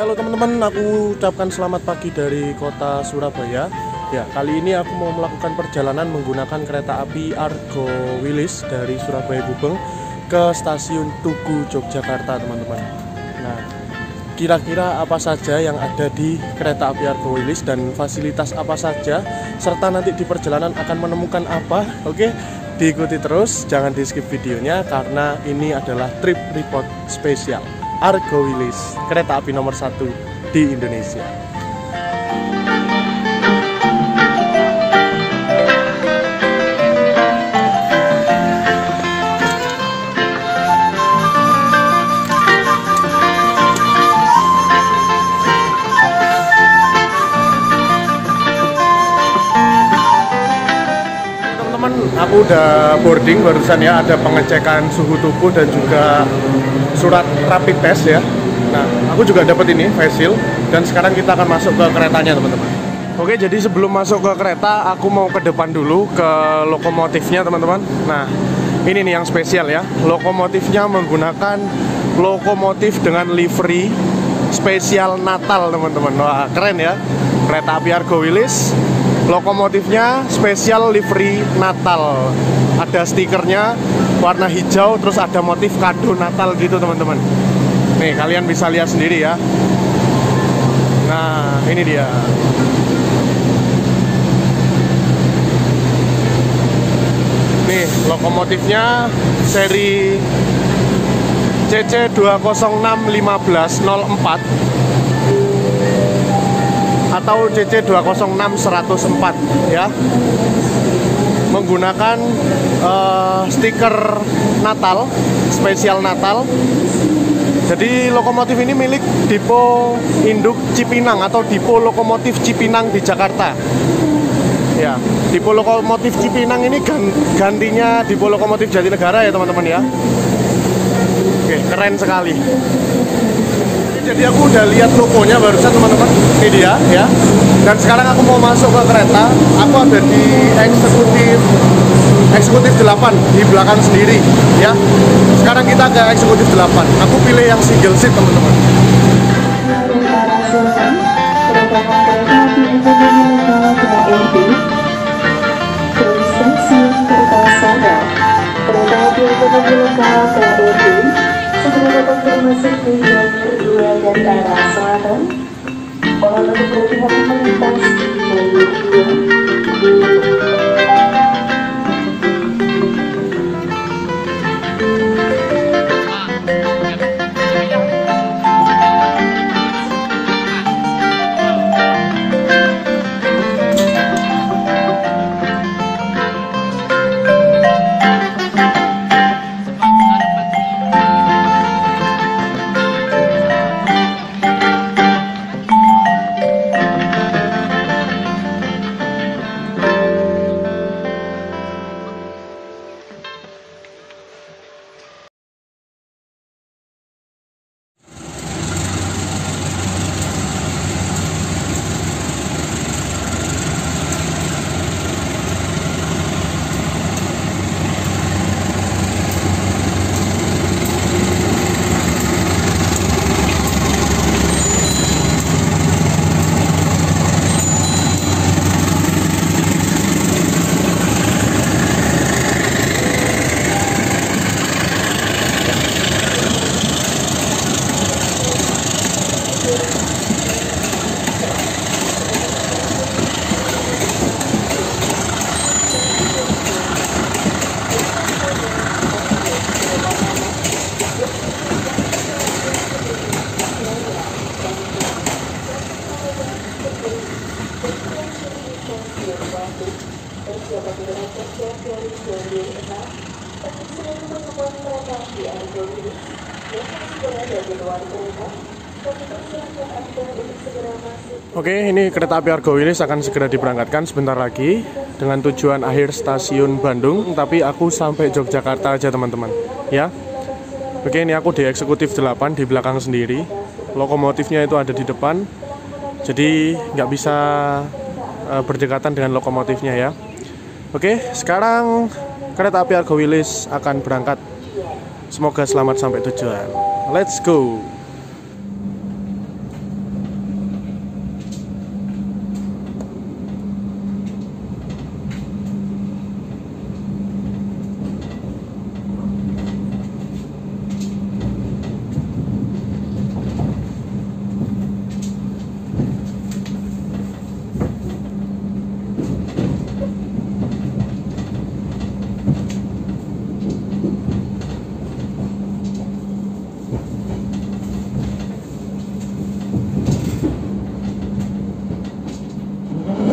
Halo teman-teman, aku ucapkan selamat pagi dari kota Surabaya. Ya, kali ini aku mau melakukan perjalanan menggunakan kereta api Argo Wilis dari Surabaya Gubeng ke stasiun Tugu Yogyakarta, teman-teman. Nah, kira-kira apa saja yang ada di kereta api Argo Wilis dan fasilitas apa saja, serta nanti di perjalanan akan menemukan apa? Oke, diikuti terus, jangan di skip videonya karena ini adalah trip report spesial Argo Wilis, kereta api nomor 1 di Indonesia. Teman-teman, aku udah boarding barusan ya, ada pengecekan suhu tubuh dan juga surat rapid test ya. Nah, aku juga dapat ini face shield dan sekarang kita akan masuk ke keretanya, teman-teman. Oke, jadi sebelum masuk ke kereta, aku mau ke depan dulu ke lokomotifnya, teman-teman. Nah, ini nih yang spesial ya. Lokomotifnya menggunakan lokomotif dengan livery spesial Natal, teman-teman. Wah, keren ya. Kereta api Argo Wilis, lokomotifnya spesial livery Natal. Ada stikernya warna hijau, terus ada motif kado Natal gitu, teman-teman. Nih, kalian bisa lihat sendiri ya. Nah, ini dia. Nih, lokomotifnya seri CC 2061504 atau CC 206104 ya. Menggunakan stiker Natal, spesial Natal. Jadi lokomotif ini milik Dipo Induk Cipinang atau Dipo Lokomotif Cipinang di Jakarta. Ya, Dipo Lokomotif Cipinang ini gantinya Dipo Lokomotif Jatinegara ya, teman-teman ya. Oke, keren sekali. Jadi aku udah lihat logonya barusan, teman-teman. Ini dia ya. Dan sekarang aku mau masuk ke kereta. Aku ada di eksekutif 8 di belakang sendiri ya. Sekarang kita ke eksekutif 8. Aku pilih yang single seat, teman-teman. Dari arah selatan, mohon untuk berhati-hati melintas di jalur 2. Oke, ini kereta api Argo Wilis akan segera diberangkatkan sebentar lagi dengan tujuan akhir stasiun Bandung, tapi aku sampai Yogyakarta aja teman-teman ya. Oke, ini aku di eksekutif 8 di belakang sendiri. Lokomotifnya itu ada di depan, jadi nggak bisa berdekatan dengan lokomotifnya ya. Oke, sekarang kereta api Argo Wilis akan berangkat. Semoga selamat sampai tujuan. Let's go.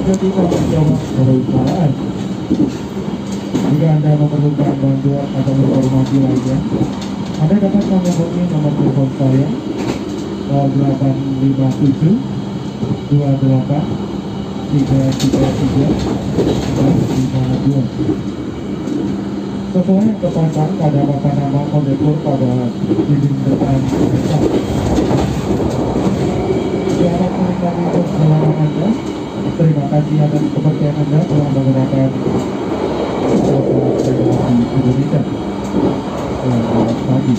Jadi jawab perusahaan. Jika Anda memerlukan bantuan atau informasi lainnya, Anda dapat menghubungi nomor telepon saya 0857 28 333 452. Sesuai yang terpasang pada papan nama kondektur pada dinding depan kereta. Diharap menikmati perjalanan Anda. Terima kasih atas kepercayaan Anda telah menggunakan kereta api Indonesia. Selamat pagi.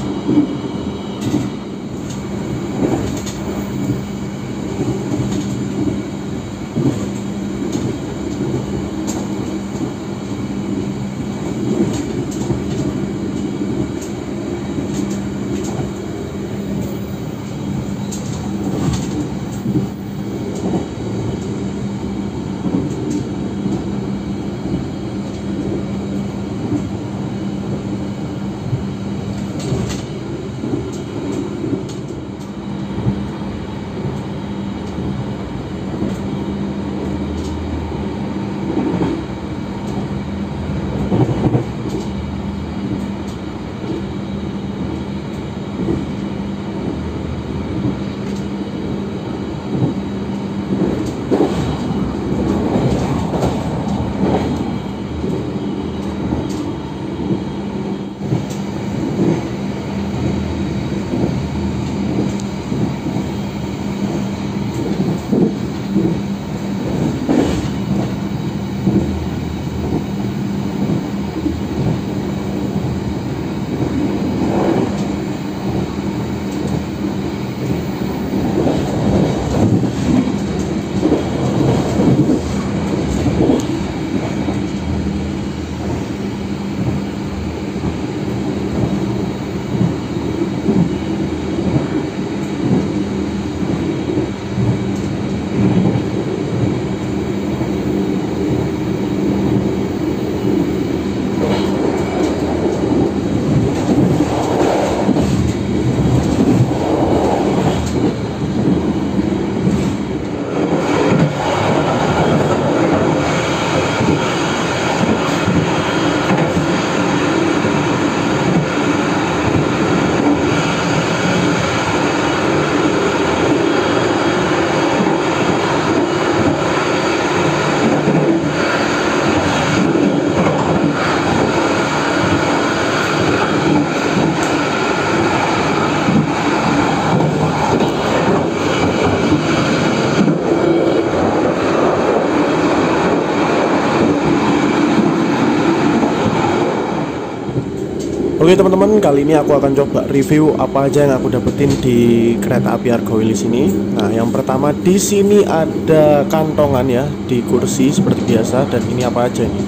Oke teman-teman, kali ini aku akan coba review apa aja yang aku dapetin di kereta api Argo Wilis ini. Nah, yang pertama di sini ada kantongan ya di kursi seperti biasa, dan ini apa aja ini?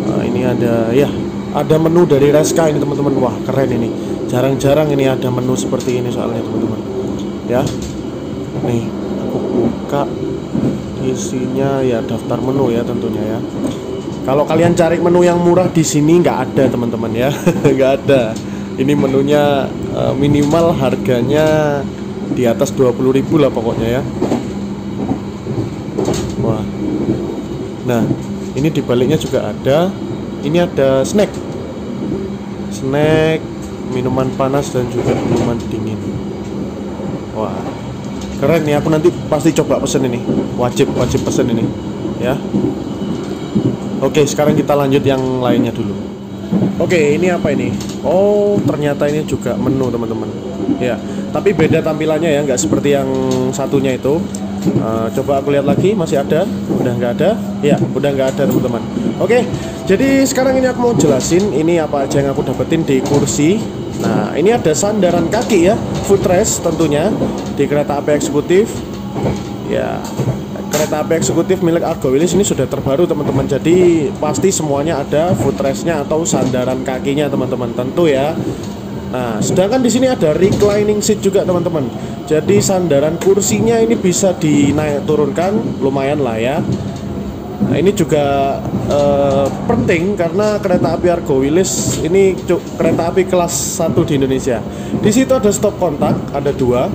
Nah, ini ada ya, ada menu dari Reska ini teman-teman. Wah, keren ini. Jarang-jarang ini ada menu seperti ini soalnya teman-teman. Ya. Nih, aku buka, isinya ya daftar menu ya tentunya ya. Kalau kalian cari menu yang murah di sini nggak ada teman-teman ya, nggak ada. Ini menunya minimal harganya di atas 20.000 lah pokoknya ya. Wah. Nah, ini di baliknya juga ada. Ini ada snack, minuman panas dan juga minuman dingin. Wah, keren nih. Aku nanti pasti coba pesen ini. Wajib pesen ini ya. Oke, sekarang kita lanjut yang lainnya dulu. Oke, ini apa ini? Oh, ternyata ini juga menu teman-teman. Ya, tapi beda tampilannya ya, nggak seperti yang satunya itu. Coba aku lihat lagi, masih ada? Udah nggak ada? Ya, udah nggak ada teman-teman. Oke, jadi sekarang ini aku mau jelasin ini apa aja yang aku dapetin di kursi. Nah, ini ada sandaran kaki ya, footrest tentunya di kereta api eksekutif. Ya, kereta api eksekutif milik Argo Wilis ini sudah terbaru teman-teman. Jadi pasti semuanya ada footrestnya atau sandaran kakinya teman-teman, tentu ya. Nah, sedangkan di sini ada reclining seat juga teman-teman. Jadi sandaran kursinya ini bisa dinaik turunkan, lumayan lah ya. Nah, ini juga penting karena kereta api Argo Wilis ini kereta api kelas 1 di Indonesia. Di situ ada stop kontak, ada 2.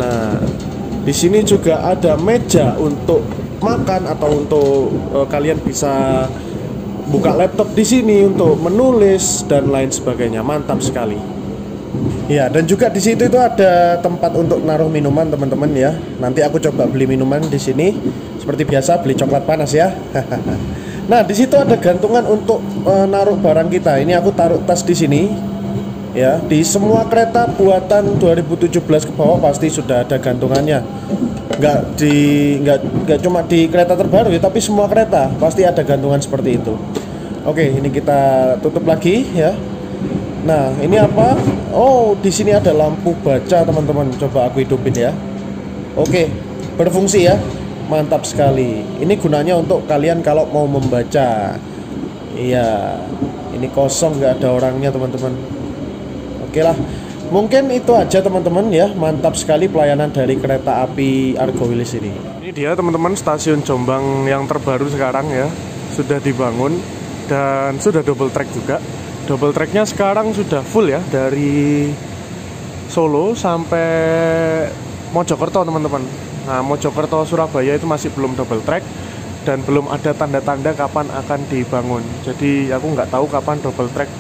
Nah, di sini juga ada meja untuk makan atau untuk kalian bisa buka laptop di sini untuk menulis dan lain sebagainya. Mantap sekali. Ya, dan juga di situ itu ada tempat untuk naruh minuman teman-teman ya. Nanti aku coba beli minuman di sini. Seperti biasa beli coklat panas ya. Nah, di situ ada gantungan untuk naruh barang kita. Ini aku taruh tas di sini. Ya, di semua kereta buatan 2017 ke bawah pasti sudah ada gantungannya. Nggak cuma di kereta terbaru ya, tapi semua kereta pasti ada gantungan seperti itu. Oke, ini kita tutup lagi ya. Nah, ini apa? Oh, di sini ada lampu baca teman-teman. Coba aku hidupin ya. Oke, berfungsi ya. Mantap sekali. Ini gunanya untuk kalian kalau mau membaca. Iya, ini kosong, nggak ada orangnya teman-teman. Oke lah, mungkin itu aja teman-teman ya. Mantap sekali pelayanan dari kereta api Argo Wilis ini. Ini dia teman-teman, stasiun Jombang yang terbaru sekarang ya. Sudah dibangun dan sudah double track juga. Double tracknya sekarang sudah full ya, dari Solo sampai Mojokerto teman-teman. Nah, Mojokerto Surabaya itu masih belum double track dan belum ada tanda-tanda kapan akan dibangun. Jadi aku nggak tahu kapan double track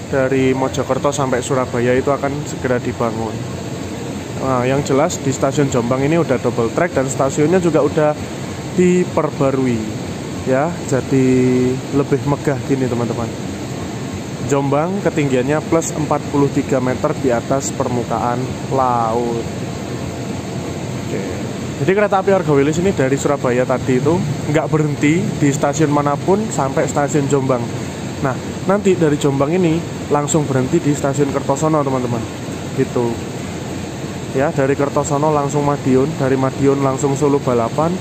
dari Mojokerto sampai Surabaya itu akan segera dibangun. Nah, yang jelas di stasiun Jombang ini udah double track dan stasiunnya juga udah diperbarui ya, jadi lebih megah gini teman-teman. Jombang ketinggiannya plus 43 meter di atas permukaan laut. Oke. Jadi kereta api Argo Wilis ini dari Surabaya tadi itu nggak berhenti di stasiun manapun sampai stasiun Jombang. Nah, nanti dari Jombang ini langsung berhenti di stasiun Kertosono teman-teman. Gitu. Ya, dari Kertosono langsung Madiun, dari Madiun langsung Solo Balapan,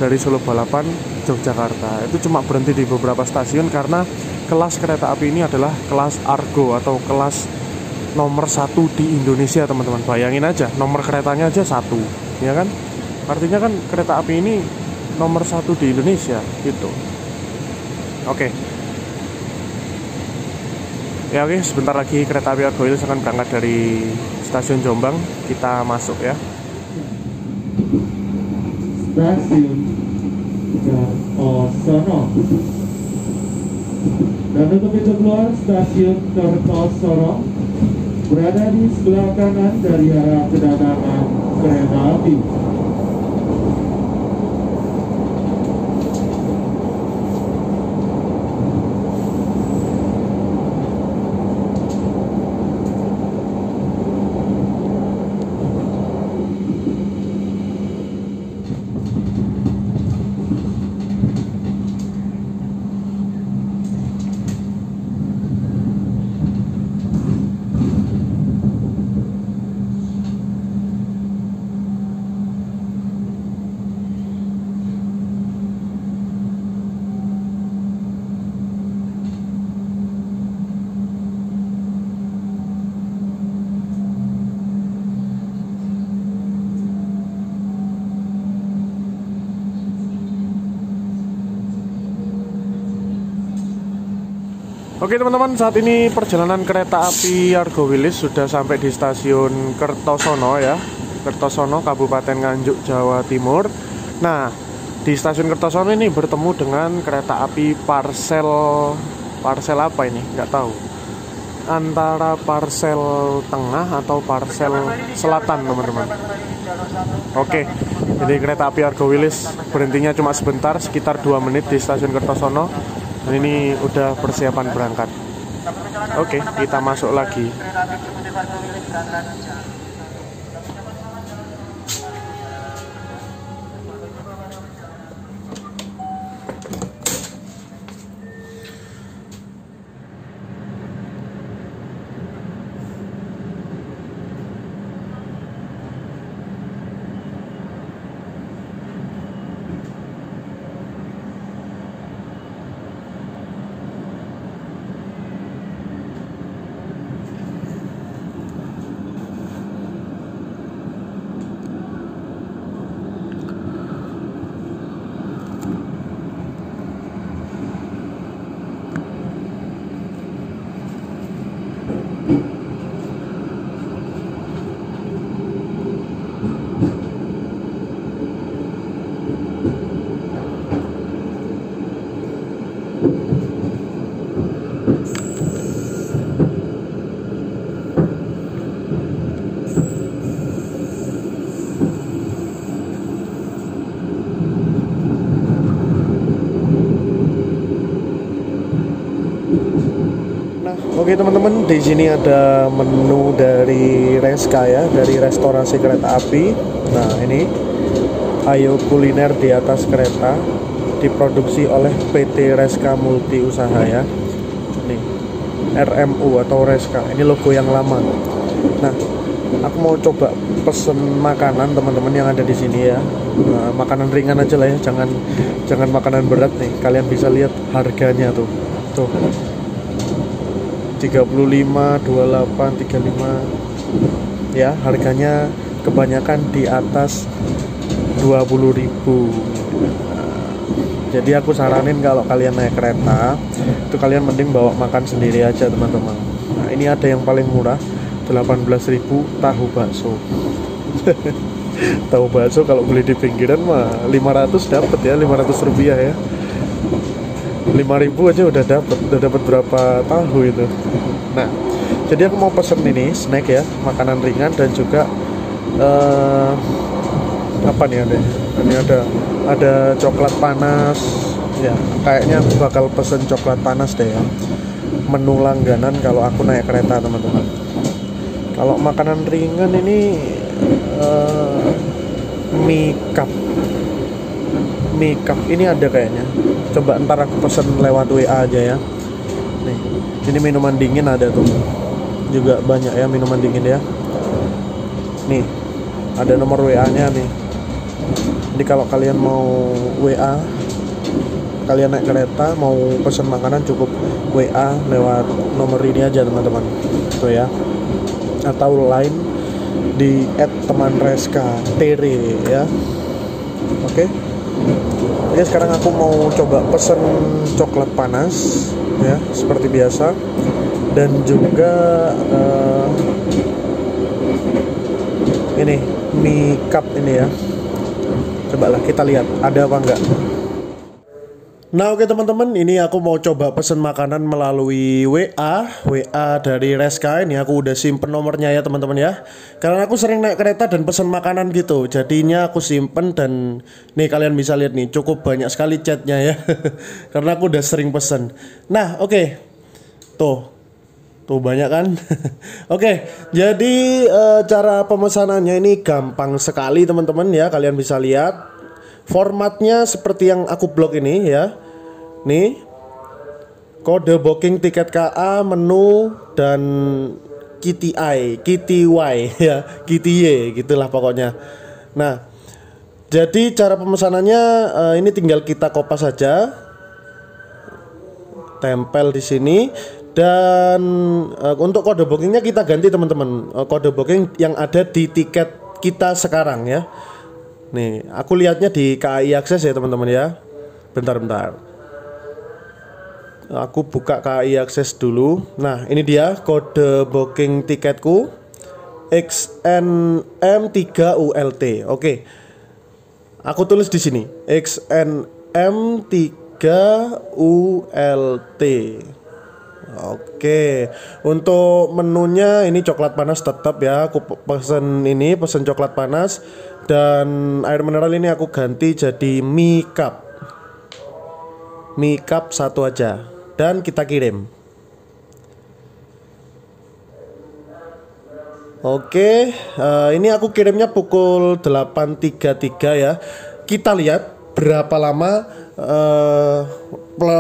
dari Solo Balapan Yogyakarta. Itu cuma berhenti di beberapa stasiun karena kelas kereta api ini adalah kelas Argo atau kelas nomor 1 di Indonesia teman-teman. Bayangin aja, nomor keretanya aja 1, ya kan? Artinya kan kereta api ini nomor 1 di Indonesia gitu. Oke. Ya oke, sebentar lagi kereta api Argo Wilis akan berangkat dari stasiun Jombang. Kita masuk ya. Stasiun Kertosono. Dan untuk pintu keluar stasiun Kertosono berada di sebelah kanan dari arah kedatangan kereta api. Oke teman-teman, saat ini perjalanan kereta api Argo Wilis sudah sampai di stasiun Kertosono ya, Kertosono, Kabupaten Nganjuk, Jawa Timur. Nah, di stasiun Kertosono ini bertemu dengan kereta api parcel apa ini? Nggak tahu. Antara parcel tengah atau parcel selatan teman-teman. Oke, jadi kereta api Argo Wilis berhentinya cuma sebentar, sekitar 2 menit di stasiun Kertosono. Dan ini udah persiapan berangkat. Oke, kita masuk lagi. Oke teman-teman, di sini ada menu dari Reska ya, dari restorasi kereta api. Nah ini, ayo kuliner di atas kereta, diproduksi oleh PT Reska Multi Usaha ya. Nih, RMU atau Reska, ini logo yang lama. Nah, aku mau coba pesen makanan teman-teman yang ada di sini ya. Nah, makanan ringan aja lah ya, jangan makanan berat nih. Kalian bisa lihat harganya tuh. 35, 28, 35 ya, harganya kebanyakan di atas 20.000. Jadi aku saranin kalau kalian naik kereta itu kalian mending bawa makan sendiri aja teman-teman. Nah ini ada yang paling murah 18.000, tahu bakso. Tahu bakso kalau beli di pinggiran mah 500 dapat ya, 500 rupiah ya. 5.000 aja udah dapat berapa tahu itu. Nah, jadi aku mau pesen ini snack ya, makanan ringan dan juga apa nih ada? Ini ada coklat panas. Ya, kayaknya aku bakal pesen coklat panas deh ya. Menu langganan kalau aku naik kereta teman-teman. Kalau makanan ringan ini mie cup ini ada kayaknya. Coba ntar aku pesen lewat WA aja ya. Nih, ini minuman dingin ada tuh. Juga banyak ya minuman dingin ya. Nih, ada nomor WA-nya nih. Jadi kalau kalian mau WA, kalian naik kereta mau pesen makanan cukup WA lewat nomor ini aja teman-teman. Tuh ya. Atau line di @temanreska.tere ya. Oke. Oke, sekarang aku mau coba pesen coklat panas ya, seperti biasa. Dan juga ini mie cup ini ya. Cobalah kita lihat ada apa enggak. Nah oke teman-teman, ini aku mau coba pesen makanan melalui WA dari Reska. Ini aku udah simpen nomornya ya teman-teman ya. Karena aku sering naik kereta dan pesen makanan gitu, jadinya aku simpen. Dan nih kalian bisa lihat nih, cukup banyak sekali chatnya ya. Karena aku udah sering pesen. Nah oke, tuh banyak kan. Oke, jadi cara pemesanannya ini gampang sekali teman-teman ya. Kalian bisa lihat formatnya seperti yang aku blog ini ya. Nih, kode booking tiket KA, menu, dan KTY ya, KTY gitulah pokoknya. Nah, jadi cara pemesanannya ini tinggal kita kopas saja, tempel di sini. Dan untuk kode bookingnya kita ganti teman-teman, kode booking yang ada di tiket kita sekarang ya. Nih, aku lihatnya di KAI Akses ya teman-teman ya. Bentar. Aku buka KAI Akses dulu. Nah, ini dia kode booking tiketku XNM3ULT. Oke. Aku tulis di sini XNM3ULT. Oke. Untuk menunya ini coklat panas tetap ya. Aku pesen coklat panas, dan air mineral ini aku ganti jadi mie cup. Mie cup satu aja, dan kita kirim. Oke, ini aku kirimnya pukul 8.33 ya. Kita lihat berapa lama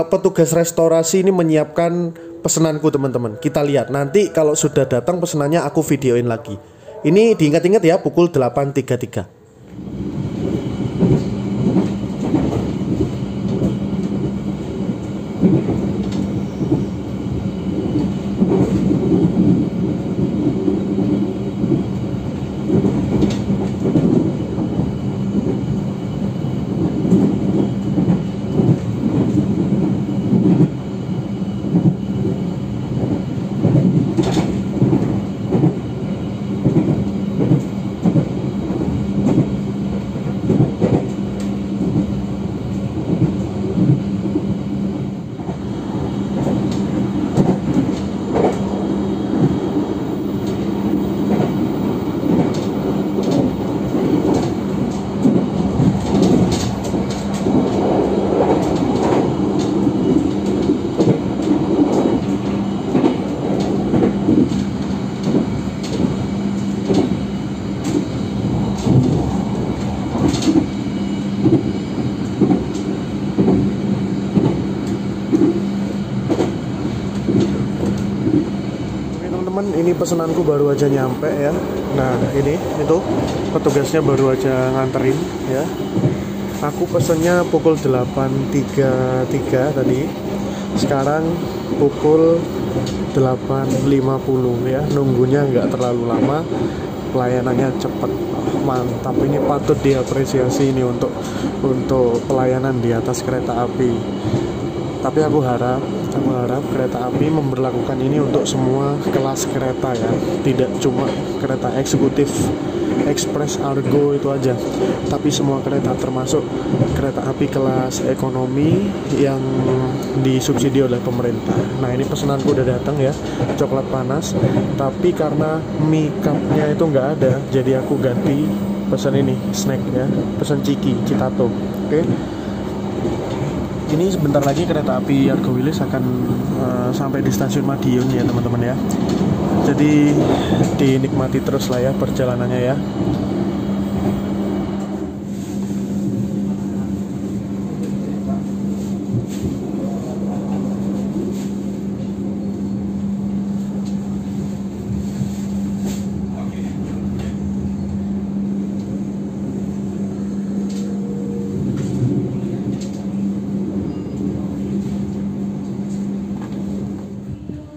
petugas restorasi ini menyiapkan pesenanku, teman-teman. Kita lihat nanti kalau sudah datang pesenannya aku videoin lagi. Ini diingat-ingat ya, pukul 8.33. Ini pesenanku baru aja nyampe ya. Nah, itu petugasnya baru aja nganterin ya. Aku pesennya pukul 8.33 tadi. Sekarang pukul 8.50 ya. Nunggunya nggak terlalu lama. Pelayanannya cepet. Mantap, ini patut diapresiasi ini untuk pelayanan di atas kereta api. Tapi aku harap kereta api memberlakukan ini untuk semua kelas kereta ya, tidak cuma kereta eksekutif, ekspres, argo itu aja, tapi semua kereta, termasuk kereta api kelas ekonomi yang disubsidi oleh pemerintah. Nah, ini pesananku udah datang ya, coklat panas, tapi karena mie cupnya itu nggak ada, jadi aku ganti pesan ini, snack ya, pesan ciki, citato. Oke. Ini sebentar lagi kereta api Argo Wilis akan sampai di stasiun Madiun ya teman-teman ya. Jadi dinikmati terus lah ya perjalanannya ya.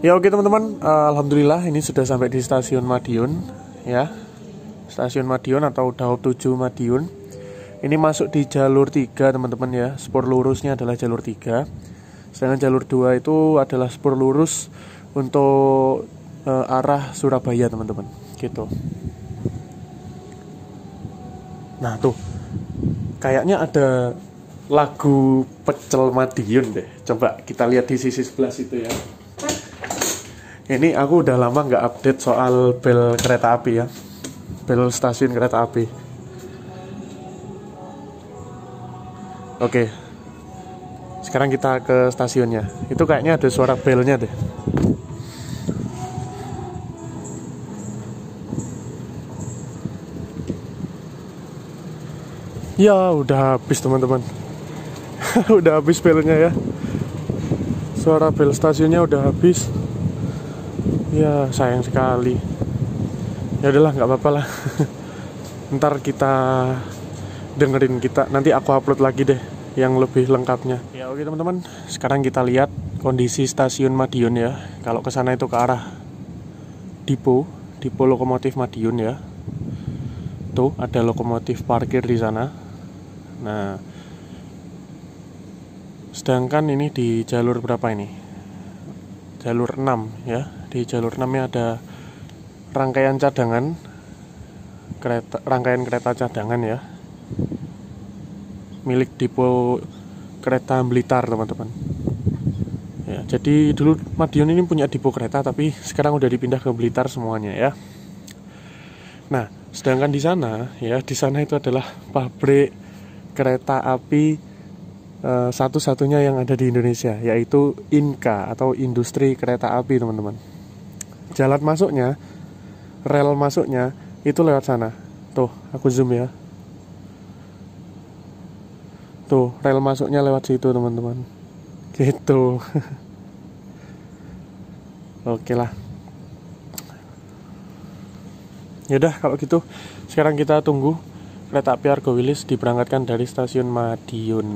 Ya oke teman-teman, alhamdulillah ini sudah sampai di stasiun Madiun ya. Stasiun Madiun atau Daob 7 Madiun. Ini masuk di jalur 3 teman-teman ya. Spur lurusnya adalah jalur 3. Sedangkan jalur 2 itu adalah spur lurus untuk arah Surabaya teman-teman. Gitu. Nah tuh, kayaknya ada lagu Pecel Madiun deh. Coba kita lihat di sisi sebelah situ ya. Ini aku udah lama nggak update soal bel kereta api ya, bel stasiun kereta api. Oke, sekarang kita ke stasiunnya. Itu kayaknya ada suara belnya deh. Ya udah habis teman-teman. Udah habis belnya ya. Suara bel stasiunnya udah habis. Ya sayang sekali. Ya udahlah, nggak apa-apa lah. Ntar kita dengerin, nanti aku upload lagi deh yang lebih lengkapnya. Ya oke teman-teman, sekarang kita lihat kondisi stasiun Madiun ya. Kalau ke sana itu ke arah Dipo lokomotif Madiun ya. Tuh ada lokomotif parkir di sana. Nah, Sedangkan ini di jalur berapa ini? Jalur 6 ya. Di jalur 6-nya ada rangkaian cadangan, rangkaian kereta cadangan ya, milik Depo Kereta Blitar teman-teman. Ya, jadi dulu Madiun ini punya depo kereta, tapi sekarang udah dipindah ke Blitar semuanya ya. Nah, sedangkan di sana ya, di sana itu adalah pabrik kereta api satu-satunya yang ada di Indonesia, yaitu INKA atau Industri Kereta Api teman-teman. Jalan masuknya, rel masuknya itu lewat sana. Tuh, aku zoom ya. Tuh, rel masuknya lewat situ teman-teman. Gitu. Oke lah. Yaudah kalau gitu sekarang kita tunggu kereta api Argo Wilis diberangkatkan dari stasiun Madiun.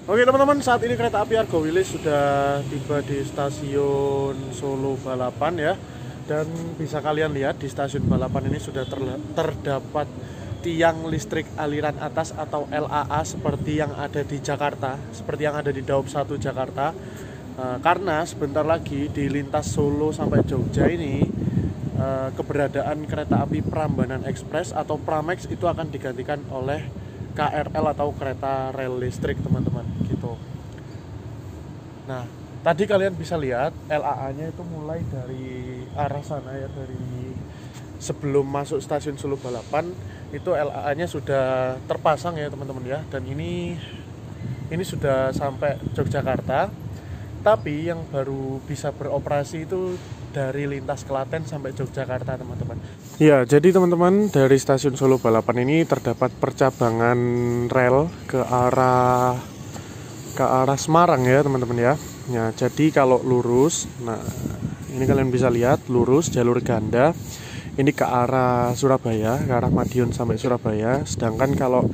Oke teman-teman, saat ini kereta api Argo Wilis sudah tiba di stasiun Solo Balapan ya. Dan bisa kalian lihat di stasiun Balapan ini sudah terdapat tiang listrik aliran atas atau LAA seperti yang ada di Jakarta, seperti yang ada di Daop 1 Jakarta. Karena sebentar lagi di lintas Solo sampai Jogja ini keberadaan kereta api Prambanan Express atau Pramex itu akan digantikan oleh KRL atau kereta rel listrik, teman-teman, gitu. Nah, tadi kalian bisa lihat LAA-nya itu mulai dari arah sana ya, dari sebelum masuk stasiun Solo Balapan itu LAA-nya sudah terpasang ya, teman-teman ya. Dan ini sudah sampai Yogyakarta. Tapi yang baru bisa beroperasi itu dari lintas Klaten sampai Yogyakarta, teman-teman. Ya, jadi teman-teman, dari stasiun Solo Balapan ini terdapat percabangan rel ke arah Semarang ya, teman-teman ya. Ya, jadi kalau lurus, nah ini kalian bisa lihat lurus jalur ganda ini ke arah Surabaya, ke arah Madiun sampai Surabaya. Sedangkan kalau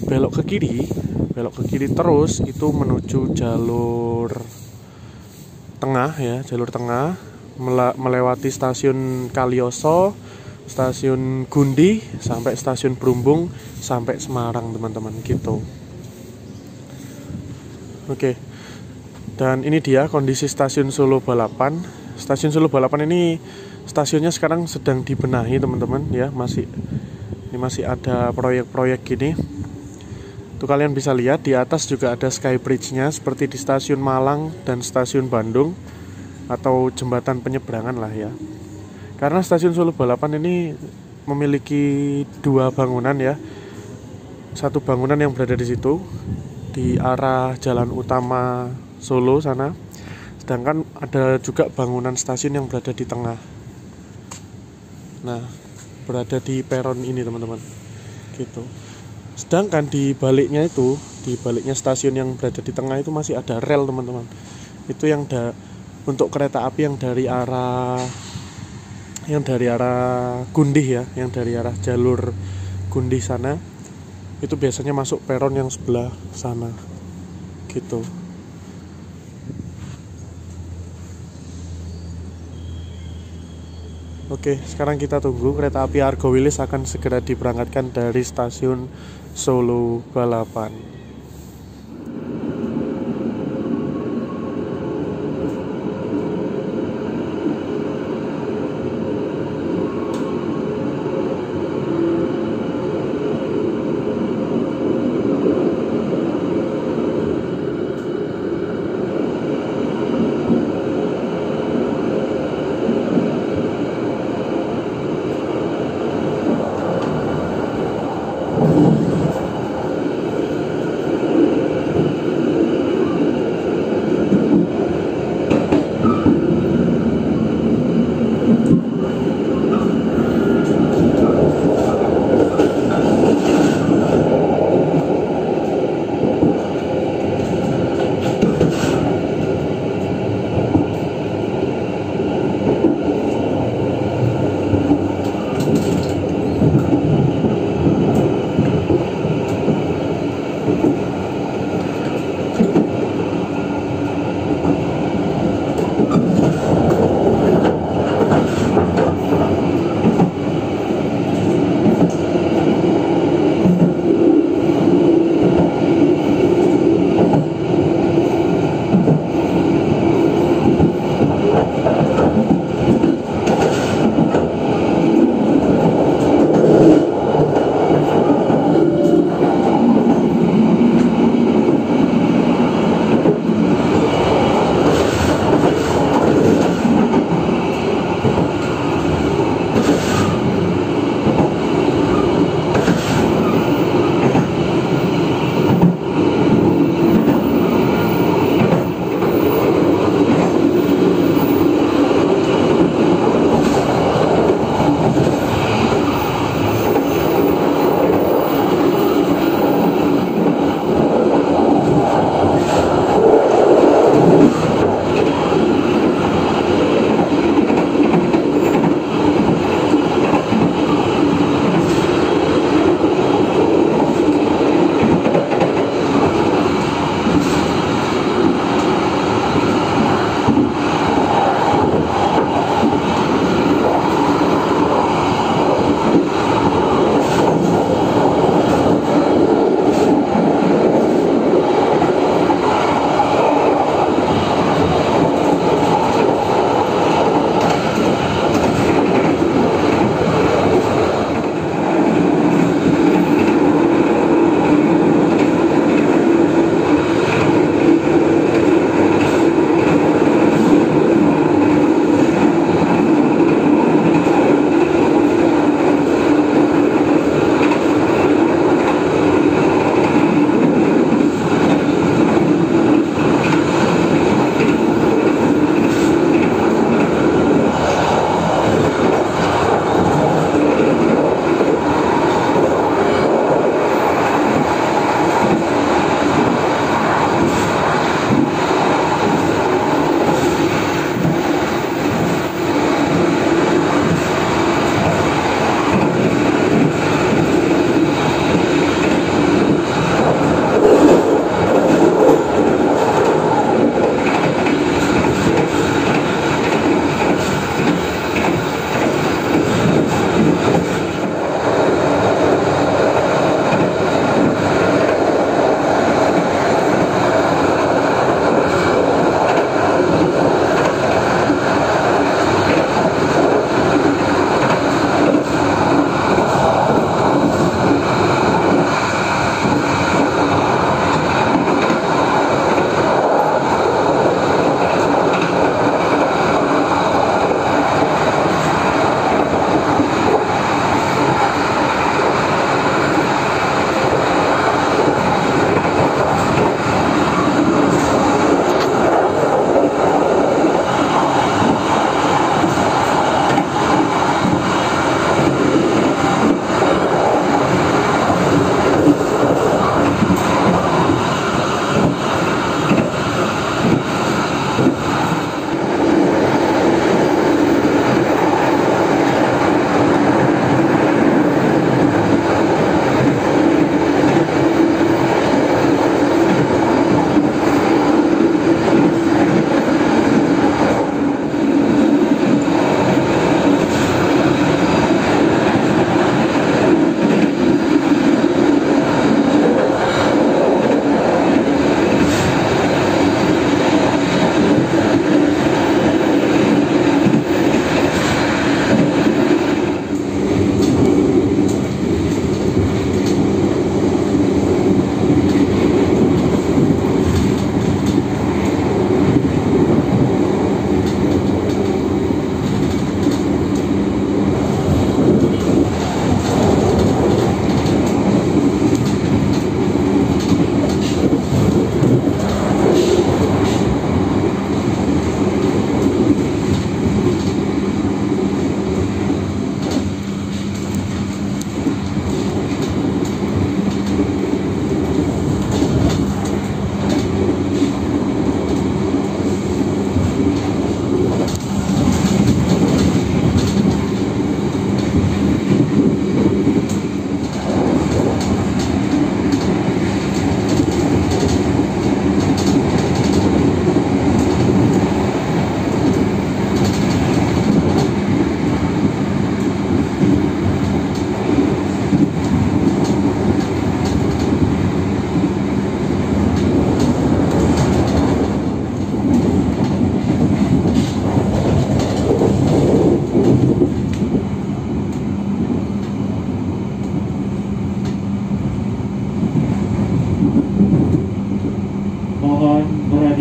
belok ke kiri terus itu menuju jalur tengah ya, jalur tengah melewati stasiun Kalioso, stasiun Gundi sampai stasiun Brumbung sampai Semarang, teman-teman, gitu. Oke. Dan ini dia kondisi stasiun Solo Balapan. Stasiun Solo Balapan ini stasiunnya sekarang sedang dibenahi, teman-teman ya, masih ada proyek-proyek gini. Tuh kalian bisa lihat di atas juga ada skybridge-nya seperti di stasiun Malang dan stasiun Bandung, atau jembatan penyeberangan lah ya. Karena stasiun Solo Balapan ini memiliki dua bangunan ya. Satu bangunan yang berada di situ di arah jalan utama Solo sana. Sedangkan ada juga bangunan stasiun yang berada di tengah. Nah, berada di peron ini, teman-teman. Gitu. Sedangkan di baliknya stasiun yang berada di tengah itu masih ada rel, teman-teman. Itu yang untuk kereta api yang dari arah Gundih ya, yang dari arah jalur Gundih sana, itu biasanya masuk peron yang sebelah sana, gitu. Oke, sekarang kita tunggu kereta api Argo Wilis akan segera diberangkatkan dari stasiun Solo Balapan.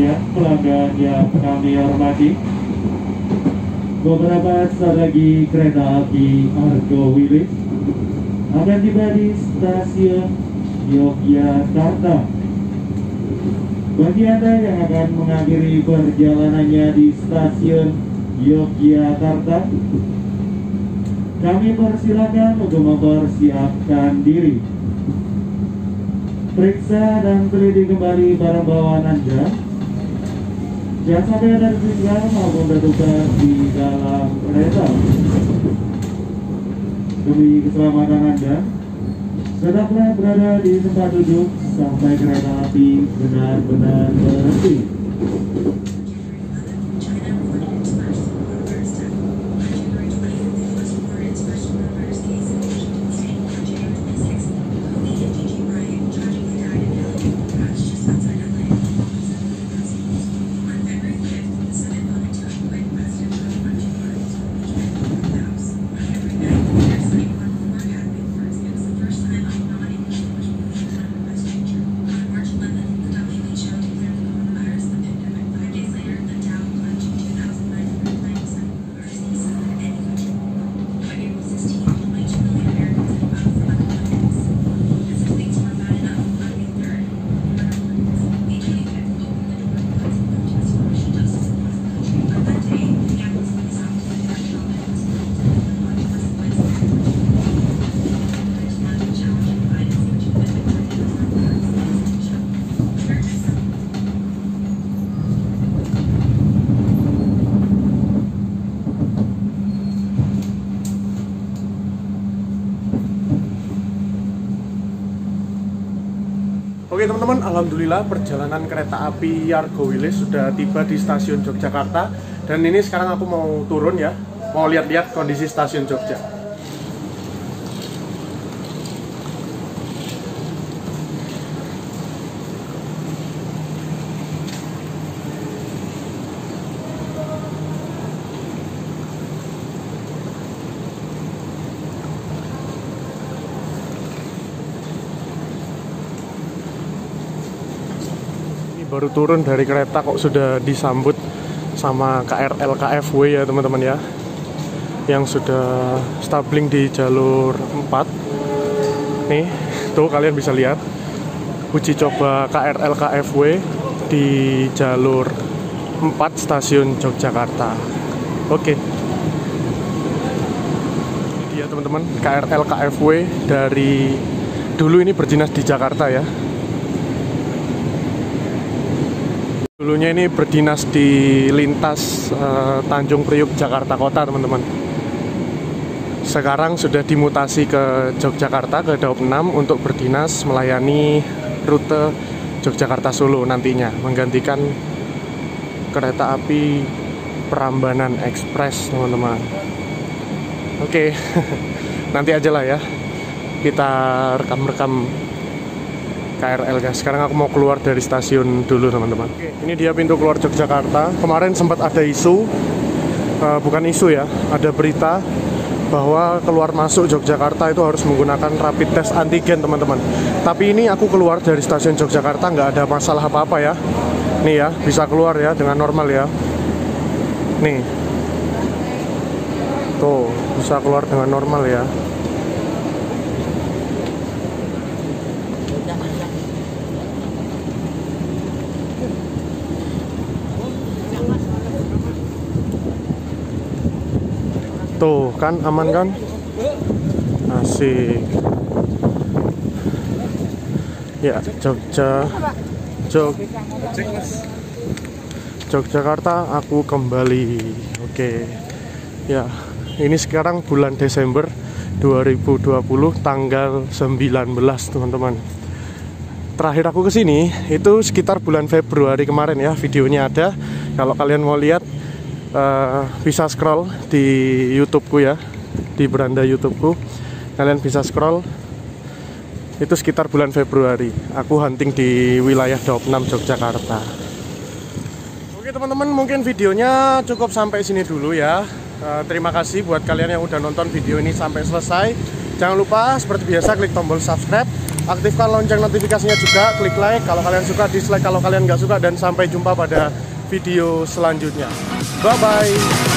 sekalian, pelanggan yang kami hormati, beberapa strategi kereta api Argo Wilis akan tiba di stasiun Yogyakarta. Bagi Anda yang akan mengakhiri perjalanannya di stasiun Yogyakarta, kami persilakan untuk mempersiapkan diri. Periksa dan teliti kembali barang bawaan Anda. Jangan sampai ada tertinggal maupun tertukar di dalam kereta. Demi keselamatan Anda, tetaplah berada di tempat duduk sampai kereta api benar-benar berhenti. Oke teman-teman, alhamdulillah perjalanan kereta api Argo Wilis sudah tiba di stasiun Yogyakarta. Dan ini sekarang aku mau turun ya, mau lihat-lihat kondisi stasiun Jogja. Baru turun dari kereta kok sudah disambut sama KRL KFW ya teman-teman ya, yang sudah stabling di jalur 4. Nih tuh kalian bisa lihat uji coba KRL KFW di jalur 4 stasiun Yogyakarta. Oke, ini dia teman-teman KRL KFW dari dulu ini berdinas di Jakarta ya. Dulunya ini berdinas di lintas Tanjung Priuk Jakarta Kota teman-teman. Sekarang sudah dimutasi ke Yogyakarta ke Daop 6 untuk berdinas melayani rute Yogyakarta Solo nantinya, menggantikan kereta api Prambanan Express teman-teman. Oke, nanti aja lah ya kita rekam-rekam KRL guys. Sekarang aku mau keluar dari stasiun dulu teman-teman. Oke, ini dia pintu keluar Yogyakarta. Kemarin sempat ada isu, bukan isu ya, ada berita bahwa keluar masuk Yogyakarta itu harus menggunakan rapid test antigen teman-teman. Tapi ini aku keluar dari stasiun Yogyakarta nggak ada masalah apa-apa ya. Nih ya, bisa keluar ya dengan normal ya. Nih, tuh bisa keluar dengan normal ya. Tuh kan aman kan, asik ya. Yogyakarta aku kembali. Oke ya, ini sekarang bulan Desember 2020 tanggal 19 teman-teman. Terakhir aku kesini itu sekitar bulan Februari kemarin ya, videonya ada. Kalau kalian mau lihat bisa scroll di YouTubeku ya, di beranda YouTubeku kalian bisa scroll. Itu sekitar bulan Februari aku hunting di wilayah Daop 6 Yogyakarta. Oke teman-teman, mungkin videonya cukup sampai sini dulu ya. Terima kasih buat kalian yang udah nonton video ini sampai selesai. Jangan lupa seperti biasa klik tombol subscribe Aktifkan lonceng notifikasinya juga, klik like kalau kalian suka, dislike kalau kalian nggak suka, dan sampai jumpa pada video selanjutnya. Bye-bye.